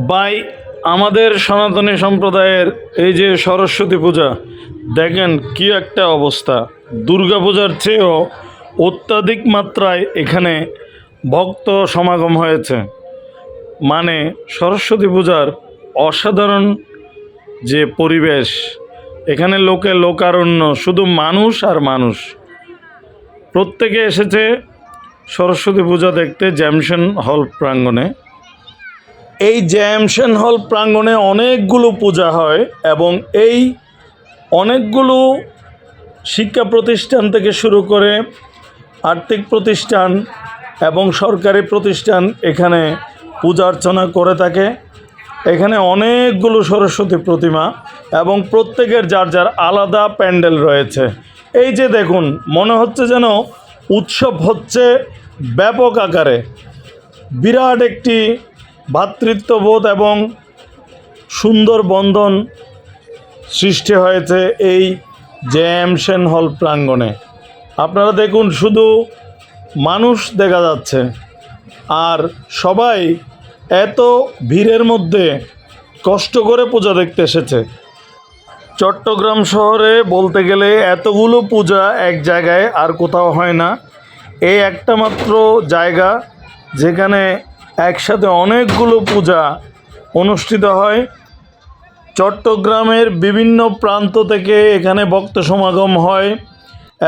ভাই, আমাদের সনাতনী সম্প্রদায়ের এই যে সরস্বতী পূজা, দেখেন কি একটা অবস্থা। দুর্গা পূজার চেয়েও অত্যাধিক মাত্রায় এখানে ভক্ত সমাগম হয়েছে। মানে সরস্বতী পূজার অসাধারণ যে পরিবেশ, এখানে লোকে লোকারণ্য, শুধু মানুষ আর মানুষ। প্রত্যেকে এসেছে সরস্বতী পূজা দেখতে জ্যামশন হল প্রাঙ্গণে। এই জ্যামশন হল প্রাঙ্গণে অনেকগুলো পূজা হয় এবং এই অনেকগুলো শিক্ষা প্রতিষ্ঠান থেকে শুরু করে আর্থিক প্রতিষ্ঠান এবং সরকারি প্রতিষ্ঠান এখানে পূজা অর্চনা করে থাকে। এখানে অনেকগুলো সরস্বতী প্রতিমা এবং প্রত্যেকের যার যার আলাদা প্যান্ডেল রয়েছে। এই যে দেখুন, মনে হচ্ছে যেন উৎসব হচ্ছে ব্যাপক আকারে। বিরাট একটি ভ্রাতৃত্ববোধ এবং সুন্দর বন্ধন সৃষ্টি হয়েছে এই জ্যামশন হল প্রাঙ্গণে। আপনারা দেখুন, শুধু মানুষ দেখা যাচ্ছে আর সবাই এত ভিড়ের মধ্যে কষ্ট করে পূজা দেখতে এসেছে। চট্টগ্রাম শহরে বলতে গেলে এতগুলো পূজা এক জায়গায় আর কোথাও হয় না। এই একটা মাত্র জায়গা যেখানে একসাথে অনেকগুলো পূজা অনুষ্ঠিত হয়। চট্টগ্রামের বিভিন্ন প্রান্ত থেকে এখানে ভক্ত সমাগম হয়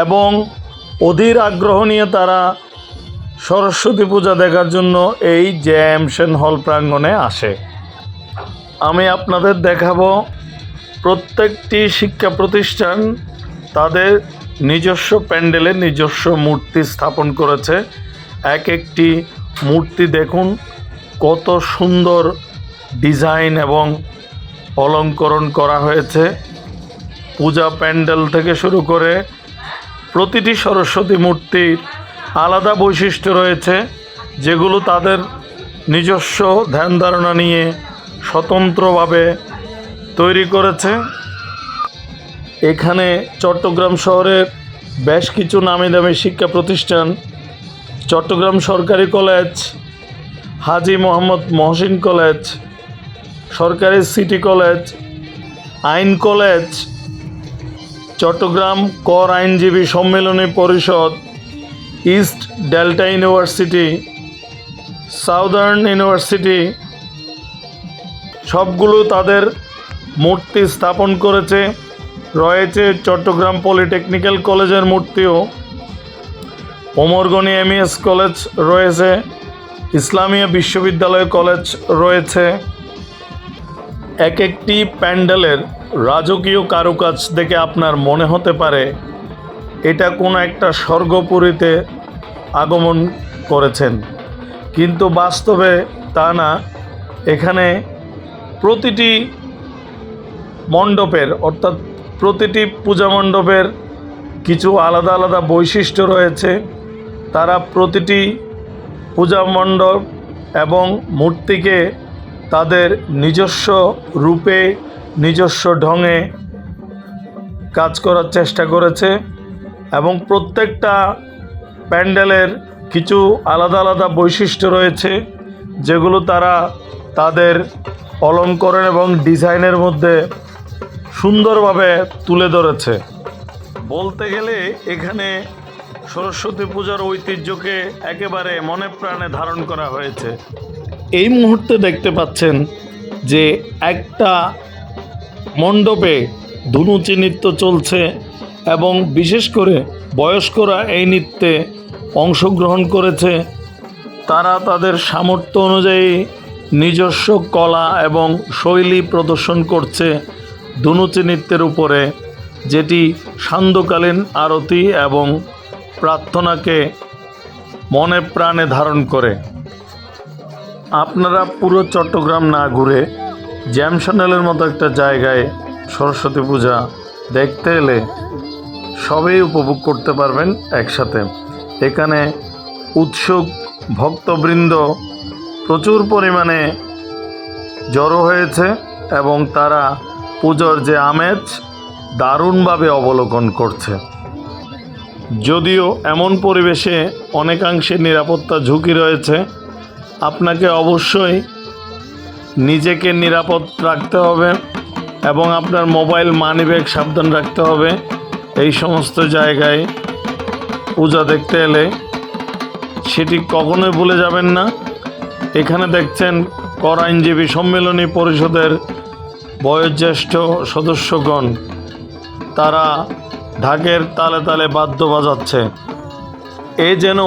এবং অধীর আগ্রহ নিয়ে তারা সরস্বতী পূজা দেখার জন্য এই জ্যামশন হল প্রাঙ্গণে আসে। আমি আপনাদের দেখাবো প্রত্যেকটি শিক্ষা প্রতিষ্ঠান তাদের নিজস্ব প্যান্ডেলে নিজস্ব মূর্তি স্থাপন করেছে। এক একটি মূর্তি দেখুন কত সুন্দর ডিজাইন এবং অলঙ্করণ করা হয়েছে। পূজা প্যান্ডেল থেকে শুরু করে প্রতিটি সরস্বতী মূর্তির আলাদা বৈশিষ্ট্য রয়েছে, যেগুলো তাদের নিজস্ব ধ্যান ধারণা নিয়ে স্বতন্ত্রভাবে তৈরি করেছে। এখানে চট্টগ্রাম শহরের বেশ কিছু নামি দামি শিক্ষা প্রতিষ্ঠান, চট্টগ্রাম সরকারি কলেজ, হাজী মোহাম্মদ মহসিন কলেজ, সরকারি সিটি কলেজ, আইন কলেজ, চট্টগ্রাম কর আইনজীবী সম্মেলনী পরিষদ, east delta university, southern university সবগুলো তাদের মূর্তি স্থাপন করেছে। রয়েছে চট্টগ্রাম পলিটেকনিক্যাল কলেজের মূর্তিও, ওমরগনি এমইএস কলেজ রয়েছে, ইসলামিয়া বিশ্ববিদ্যালয় কলেজ রয়েছে। এক একটি প্যান্ডেলের রাজকীয় কারুকাজ দেখে আপনার মনে হতে পারে এটা কোনো একটা স্বর্গপুরীতে আগমন করেছেন, কিন্তু বাস্তবে তা না। এখানে প্রতিটি মণ্ডপের অর্থাৎ প্রতিটি পূজা মণ্ডপের কিছু আলাদা আলাদা বৈশিষ্ট্য রয়েছে। তারা প্রতিটি পূজা মণ্ডপ এবং মূর্তিকে তাদের নিজস্ব রূপে নিজস্ব ঢঙে কাজ করার চেষ্টা করেছে এবং প্রত্যেকটা প্যান্ডেলের কিছু আলাদা আলাদা বৈশিষ্ট্য রয়েছে, যেগুলো তারা তাদের অলঙ্করণ এবং ডিজাইনের মধ্যে সুন্দরভাবে তুলে ধরেছে। বলতে গেলে এখানে সরস্বতী পূজার ঐতিহ্যকে একেবারে মনে প্রাণে ধারণ করা হয়েছে। এই মুহূর্তে দেখতে পাচ্ছেন যে একটা মণ্ডপে ধুনুচি নৃত্য চলছে এবং বিশেষ করে বয়স্করা এই নৃত্যে অংশগ্রহণ করেছে। তারা তাদের সামর্থ্য অনুযায়ী নিজস্ব কলা এবং শৈলী প্রদর্শন করছে ধুনুচি নৃত্যের উপরে, যেটি সান্ধ্যকালীন আরতি এবং প্রার্থনাকে মনে প্রাণে ধারণ করে। আপনারা পুরো চট্টগ্রাম না ঘুরে জ্যামশন হলের মতো একটা জায়গায় সরস্বতী পূজা দেখতে এলে সবই উপভোগ করতে পারবেন একসাথে। এখানে উৎসুক ভক্তবৃন্দ প্রচুর পরিমাণে জড়ো হয়েছে এবং তারা পুজোর যে আমেজ দারুণভাবে অবলোকন করছে। যদিও এমন পরিবেশে অনেকাংশে নিরাপত্তা ঝুঁকি রয়েছে, আপনাকে অবশ্যই নিজেকে নিরাপদ রাখতে হবে এবং আপনার মোবাইল মানিব্যাগ সাবধান রাখতে হবে এই সমস্ত জায়গায় পূজা দেখতে এলে। সেটি কখনোই ভুলে যাবেন না। এখানে দেখছেন কর আইনজীবী সম্মেলনী পরিষদের বয়োজ্যেষ্ঠ সদস্যগণ, তারা ঢাকের তালে তালে বাদ্য বাজাচ্ছে। এ যেন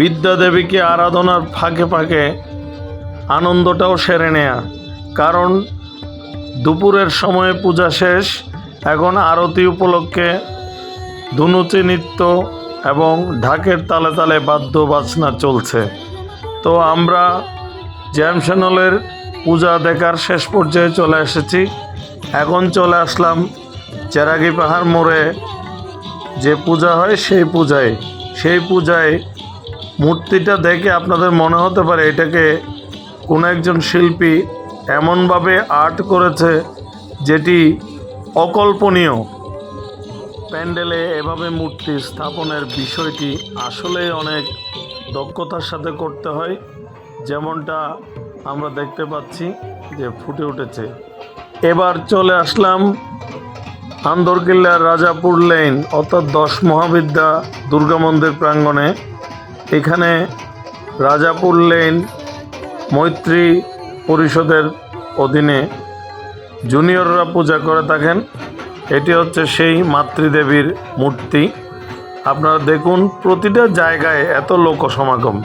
বিদ্যাদেবীকে আরাধনার ফাঁকে ফাঁকে আনন্দটাও সেরে নেয়া, কারণ দুপুরের সময় পূজা শেষ, এখন আরতি উপলক্ষে ধুনুচি নৃত্য এবং ঢাকের তালে তালে বাদ্য বাজনা চলছে। তো আমরা জ্যামশানলের পূজা দেখার শেষ পর্যায়ে চলে এসেছি। এখন চলে আসলাম চেরাগি পাহাড় মোড়ে যে পূজা হয় সেই পূজায় মূর্তিটা দেখে আপনাদের মনে হতে পারে এটাকে কোনো একজন শিল্পী এমনভাবে আর্ট করেছে যেটি অকল্পনীয়। প্যান্ডেলে এভাবে মূর্তি স্থাপনের বিষয়টি আসলেই অনেক দক্ষতার সাথে করতে হয়, যেমনটা আমরা দেখতে পাচ্ছি যে ফুটে উঠেছে। এবার চলে আসলাম আন্দরকিল্লার রাজাপুর লেন অর্থাৎ 10 মহাবিদ্যা দুর্গা মন্দির প্রাঙ্গণে। এখানে রাজাপুর লেন মৈত্রী পরিষদের অধীনে জুনিয়ররা পূজা করে থাকেন। এটি হচ্ছে সেই মাতৃদেবীর মূর্তি। আপনারা দেখুন প্রতিটা জায়গায় এত লোক সমাগম।